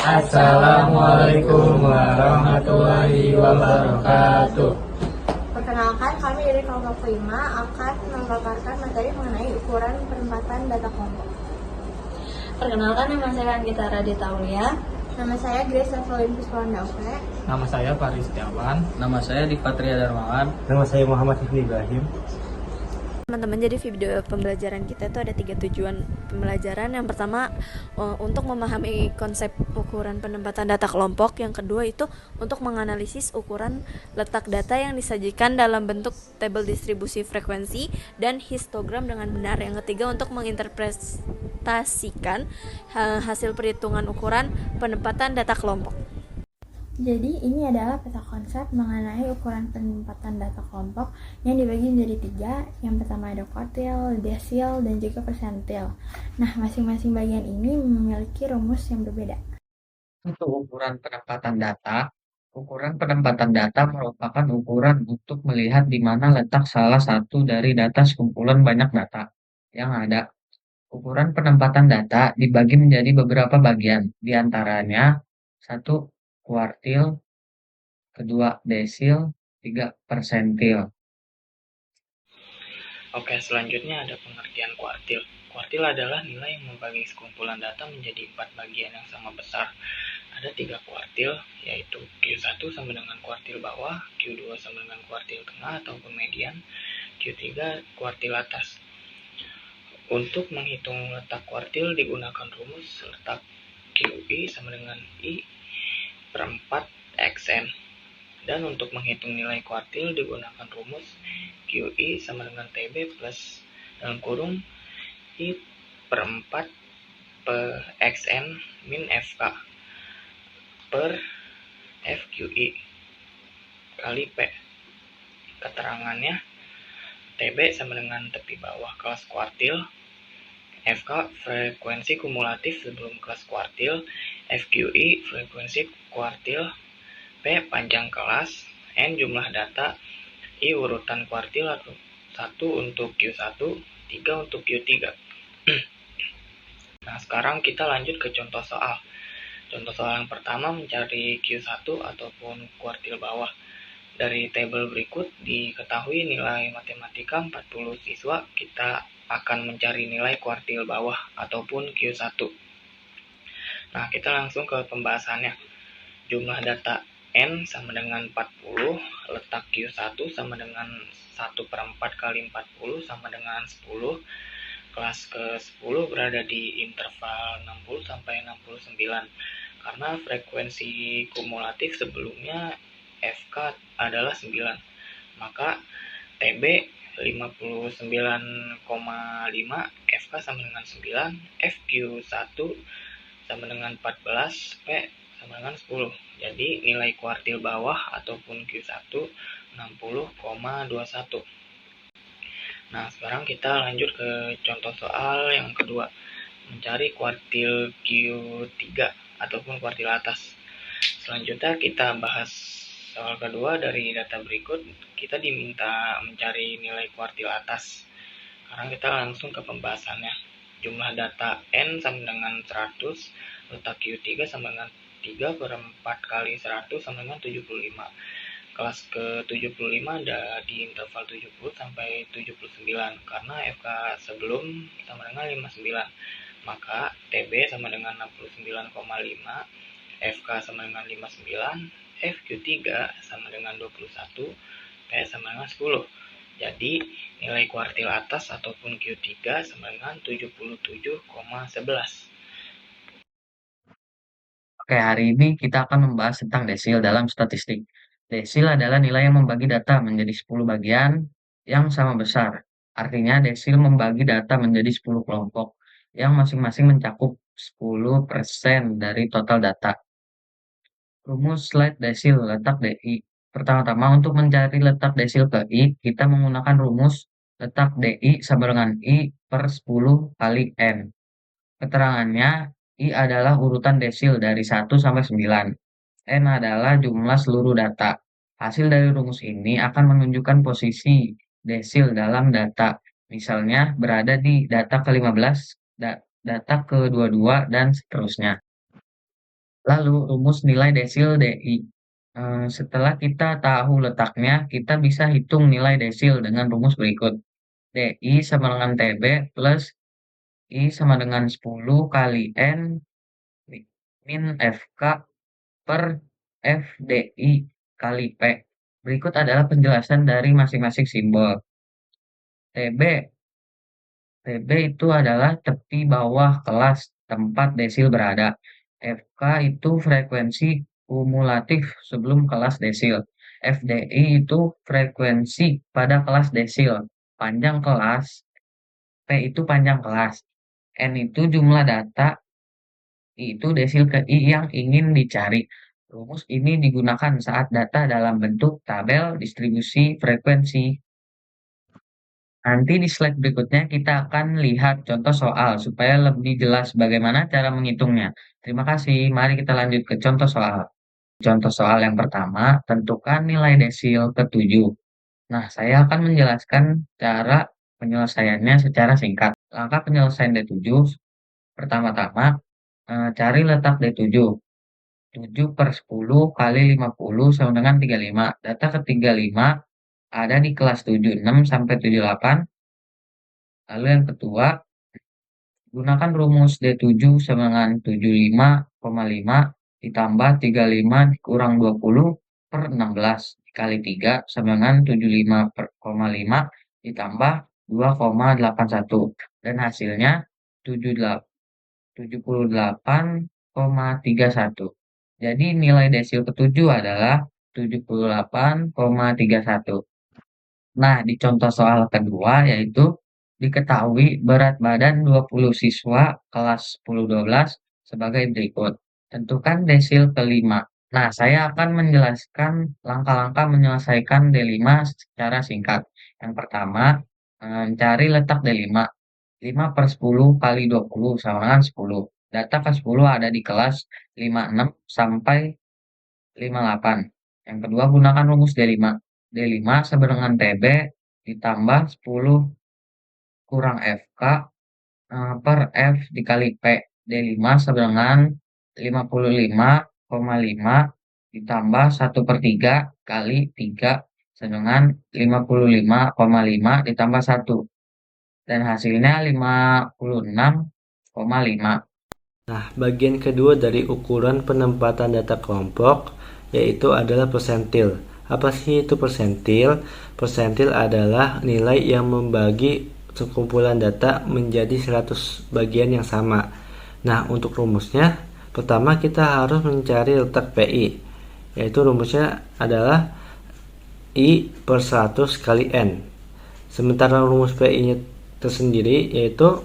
Assalamualaikum warahmatullahi wabarakatuh. Perkenalkan, kami dari kelompok 5 akan memaparkan materi mengenai ukuran penempatan data kelompok. Perkenalkan, nama saya Anggita Radita Aulia. Nama saya Grace Evelyn Puspawandaove. Nama saya Faris Setiawan. Nama saya Dipatria Darmawan. Nama saya Muhammad Hifni Ibrahim. Teman-teman, jadi video pembelajaran kita itu ada 3 tujuan pembelajaran. Yang pertama, untuk memahami konsep ukuran penempatan data kelompok. Yang kedua itu untuk menganalisis ukuran letak data yang disajikan dalam bentuk tabel distribusi frekuensi dan histogram dengan benar. Yang ketiga, untuk menginterpretasikan hasil perhitungan ukuran penempatan data kelompok. Jadi ini adalah peta konsep mengenai ukuran penempatan data kelompok yang dibagi menjadi 3. Yang pertama ada kuartil, desil, dan juga persentil. Nah, masing-masing bagian ini memiliki rumus yang berbeda. Untuk ukuran penempatan data merupakan ukuran untuk melihat di mana letak salah satu dari data sekumpulan banyak data yang ada. Ukuran penempatan data dibagi menjadi beberapa bagian, di antaranya 1. Kuartil, 2. Desil, 3. Persentil. Oke, selanjutnya ada pengertian kuartil. Kuartil adalah nilai yang membagi sekumpulan data menjadi 4 bagian yang sama besar. Ada 3 kuartil, yaitu Q1 sama dengan kuartil bawah, Q2 sama dengan kuartil tengah ataupun median, Q3 kuartil atas. Untuk menghitung letak kuartil digunakan rumus letak QI sama dengan I per 4 XN. Dan untuk menghitung nilai kuartil digunakan rumus QI sama dengan TB plus dalam kurung I per 4 per XN min FK per FQI kali P. Keterangannya, TB sama dengan tepi bawah kelas kuartil, FK frekuensi kumulatif sebelum kelas kuartil, FQI frekuensi kuartil, P panjang kelas, N jumlah data, I urutan kuartil atau 1 untuk Q1, 3 untuk Q3. Nah, sekarang kita lanjut ke contoh soal. Contoh soal yang pertama mencari Q1 ataupun kuartil bawah. Dari tabel berikut diketahui nilai matematika 40 siswa, kita akan mencari nilai kuartil bawah ataupun Q1. Nah, kita langsung ke pembahasannya. Jumlah data N sama dengan 40, letak Q1 sama dengan 1 per 4 kali 40 sama dengan 10. Kelas ke-10 berada di interval 60 sampai 69. Karena frekuensi kumulatif sebelumnya FK adalah 9, maka TB 59,5, FK sama dengan 9, FQ1 sama dengan 14, P sama dengan 10. Jadi nilai kuartil bawah ataupun Q1 60,21. Nah, sekarang kita lanjut ke contoh soal yang kedua. Mencari kuartil Q3 ataupun kuartil atas. Selanjutnya kita bahas soal kedua. Dari data berikut kita diminta mencari nilai kuartil atas. Sekarang kita langsung ke pembahasannya. Jumlah data N sama dengan 100, letak Q3 sama dengan 3 per 4 kali 100 sama dengan 75. Kelas ke-75 ada di interval 70 sampai 79, karena FK sebelum sama dengan 59. Maka TB sama dengan 69,5, FK sama dengan 59, FQ3 sama dengan 21, P sama dengan 10. Jadi nilai kuartil atas ataupun Q3 sama dengan 77,11. Oke, hari ini kita akan membahas tentang desil dalam statistik. Desil adalah nilai yang membagi data menjadi 10 bagian yang sama besar. Artinya desil membagi data menjadi 10 kelompok yang masing-masing mencakup 10% dari total data. Rumus slide desil letak DI. Pertama-tama untuk mencari letak desil ke I, kita menggunakan rumus letak DI sama dengan I per 10 kali N. Keterangannya, I adalah urutan desil dari 1 sampai 9. N adalah jumlah seluruh data. Hasil dari rumus ini akan menunjukkan posisi desil dalam data. Misalnya berada di data ke-15, data ke-22, dan seterusnya. Lalu rumus nilai desil DI. Setelah kita tahu letaknya, kita bisa hitung nilai desil dengan rumus berikut. DI sama dengan TB plus I sama dengan 10 kali N min FK per FDI kali P. Berikut adalah penjelasan dari masing-masing simbol. TB. TB itu adalah tepi bawah kelas tempat desil berada. FK itu frekuensi kumulatif sebelum kelas desil. FDI itu frekuensi pada kelas desil. Panjang kelas. P itu panjang kelas. N itu jumlah data. I itu desil ke I yang ingin dicari. Rumus ini digunakan saat data dalam bentuk tabel distribusi frekuensi. Nanti di slide berikutnya kita akan lihat contoh soal supaya lebih jelas bagaimana cara menghitungnya. Terima kasih. Mari kita lanjut ke contoh soal. Contoh soal yang pertama, tentukan nilai desil ke-7. Nah, saya akan menjelaskan cara penyelesaiannya secara singkat. Langkah penyelesaian D7, pertama-tama, cari letak D7. 7 per 10 kali 50 sama dengan 35. Data ke-35 ada di kelas 76 sampai 78. Lalu yang kedua, gunakan rumus D7 sama dengan 75,5 ditambah 35 dikurang 20 per 16 dikali 3 sama dengan 75,5 ditambah 2,81. Dan hasilnya 78,31. Jadi nilai desil ke-7 adalah 78,31. Nah, di contoh soal kedua yaitu diketahui berat badan 20 siswa kelas 10-12 sebagai berikut. Tentukan desil ke-5. Nah, saya akan menjelaskan langkah-langkah menyelesaikan D5 secara singkat. Yang pertama, mencari letak D5. 5 per 10 kali 20 sama dengan 10. Data ke-10 ada di kelas 56 sampai 58. Yang kedua, gunakan rumus D5. D5 sama dengan TB ditambah 10 kurang FK per F dikali P. D5 sama dengan 55,5 ditambah 1/3 kali 3 sama dengan 55,5 ditambah 1. Dan hasilnya 56,5. Nah, bagian kedua dari ukuran penempatan data kelompok yaitu adalah persentil. Apa sih itu persentil? Persentil adalah nilai yang membagi sekumpulan data menjadi 100 bagian yang sama. Nah, untuk rumusnya, pertama kita harus mencari letak PI, yaitu rumusnya adalah I per 100 kali N. Sementara rumus PI-nya tersendiri yaitu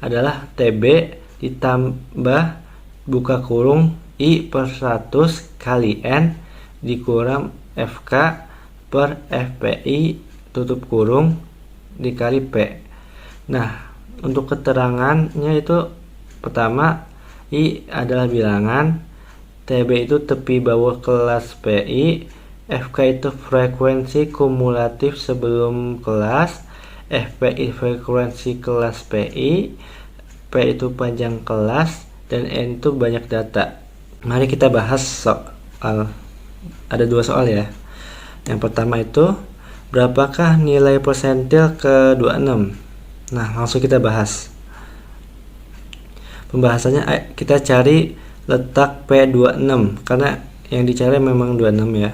adalah TB ditambah buka kurung I per 100 kali N dikurang FK per FPI tutup kurung dikali P. Nah, untuk keterangannya itu pertama, I adalah bilangan, TB itu tepi bawah kelas PI, FK itu frekuensi kumulatif sebelum kelas, FPI frekuensi kelas PI, P itu panjang kelas, dan N itu banyak data. Mari kita bahas soal. Ada 2 soal ya. Yang pertama itu, berapakah nilai persentil ke-26? Nah, langsung kita bahas. Pembahasannya kita cari letak P26 karena yang dicari memang 26 ya.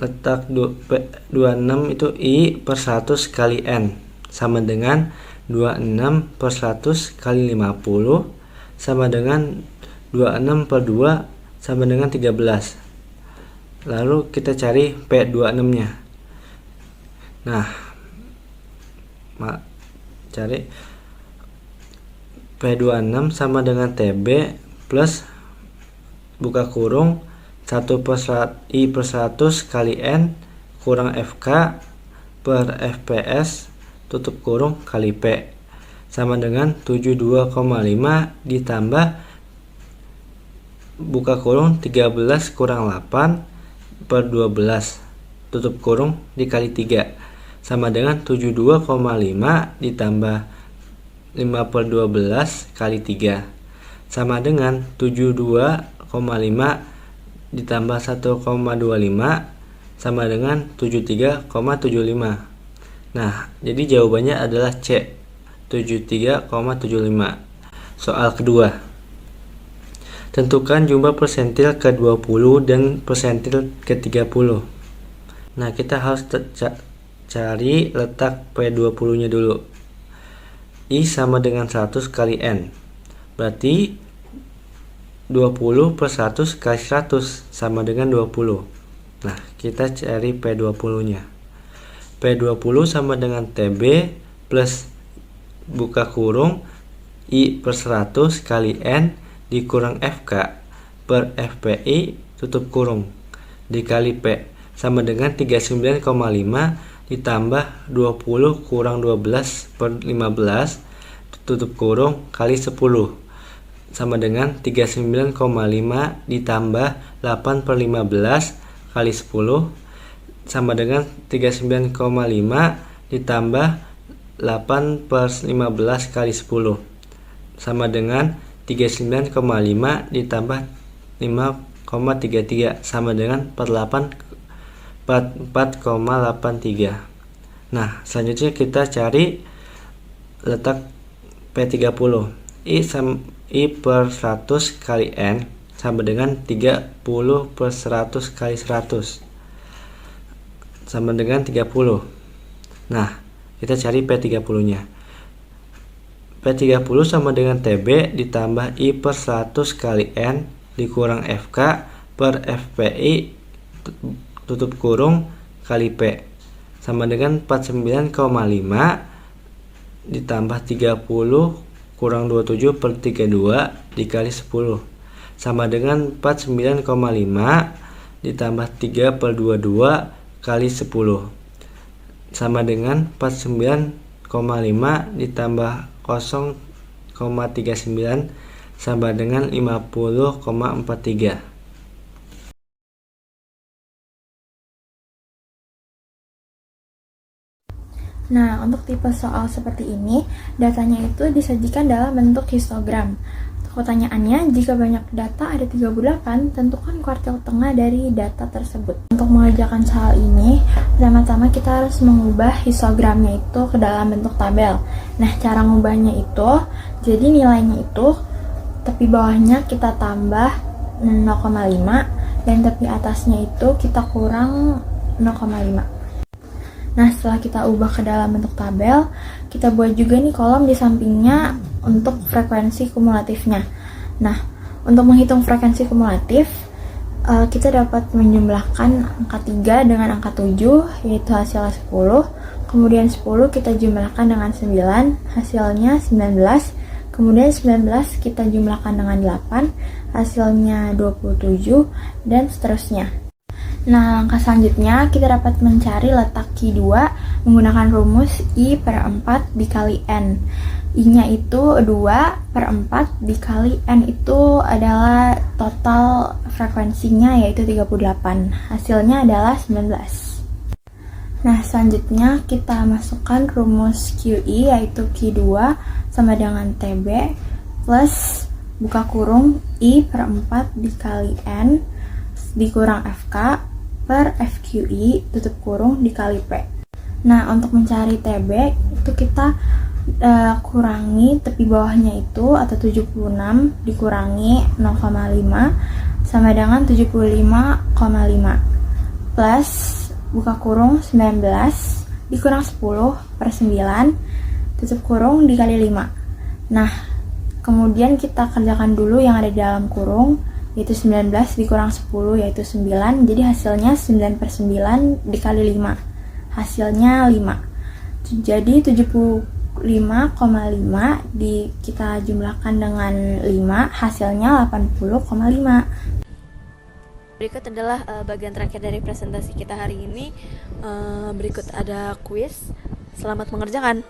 Letak P26 itu I per 100 kali N sama dengan 26 per 100 kali 50 sama dengan 26 per 2 sama dengan 13. Lalu kita cari P26 nya. Nah, cari P26 sama dengan TB plus buka kurung 1 per I per 100 kali N kurang FK per FPS tutup kurung kali P sama dengan 72,5 ditambah buka kurung 13 kurang 8 per 12 tutup kurung dikali 3 sama dengan 72,5 ditambah 5 per 12 kali 3 sama dengan 72,5 ditambah 1,25 sama dengan 73,75. Nah, jadi jawabannya adalah C, 73,75. Soal kedua. Tentukan jumlah persentil ke-20 dan persentil ke-30. Nah, kita harus cari letak P20-nya dulu. I sama dengan 100 kali N. Berarti 20 per 100 kali 100 sama dengan 20. Nah, kita cari P20-nya. P20 sama dengan TB plus buka kurung I per 100 kali N dikurang FK per FPI tutup kurung dikali P sama dengan 39,5 ditambah 20 kurang 12 per 15 tutup kurung kali 10 sama dengan 39,5 ditambah 8 per 15 kali 10 sama dengan 39,5 ditambah 8 per 15 kali 10 sama dengan 39,5 ditambah 5,33 sama dengan 4,83. Nah, selanjutnya kita cari letak P30. I per 100 kali N sama dengan 30 per 100 kali 100 sama dengan 30. Nah, kita cari P30-nya. P30 sama dengan TB ditambah I per 100 kali N dikurang FK per FPI tutup kurung kali P sama dengan 49,5 ditambah 30 kurang 27 per 32 dikali 10 sama dengan 49,5 ditambah 3 per 22 kali 10 sama dengan 49,5 ditambah 0,39 sama dengan 50,43. Nah, untuk tipe soal seperti ini, datanya itu disajikan dalam bentuk histogram. Pertanyaannya, jika banyak data ada 38, tentukan kuartil tengah dari data tersebut. Untuk mengerjakan soal ini, pertama-tama kita harus mengubah histogramnya itu ke dalam bentuk tabel. Nah, cara mengubahnya itu, jadi nilainya itu, tepi bawahnya kita tambah 0,5, dan tepi atasnya itu kita kurang 0,5. Nah, setelah kita ubah ke dalam bentuk tabel, kita buat juga nih kolom di sampingnya untuk frekuensi kumulatifnya. Nah, untuk menghitung frekuensi kumulatif, kita dapat menjumlahkan angka 3 dengan angka 7, yaitu hasilnya 10. Kemudian 10 kita jumlahkan dengan 9, hasilnya 19. Kemudian 19 kita jumlahkan dengan 8, hasilnya 27, dan seterusnya. Nah, langkah selanjutnya kita dapat mencari letak Q2 menggunakan rumus I per 4 dikali N. I-nya itu 2 per 4 dikali N itu adalah total frekuensinya yaitu 38. Hasilnya adalah 19. Nah, selanjutnya kita masukkan rumus QI yaitu Q2 sama dengan TB plus buka kurung I per 4 dikali N dikurang FK per FQI tutup kurung dikali P. Nah, untuk mencari TB itu kita kurangi tepi bawahnya itu atau 76 dikurangi 0,5 sama dengan 75,5 plus buka kurung 19 dikurang 10 per 9 tutup kurung dikali 5. Nah, kemudian kita kerjakan dulu yang ada di dalam kurung, yaitu 19 dikurang 10 yaitu 9, jadi hasilnya 9 per 9 dikali 5, hasilnya 5. Jadi 75,5 kita jumlahkan dengan 5, hasilnya 80,5. Berikut adalah bagian terakhir dari presentasi kita hari ini. Berikut ada kuis. Selamat mengerjakan.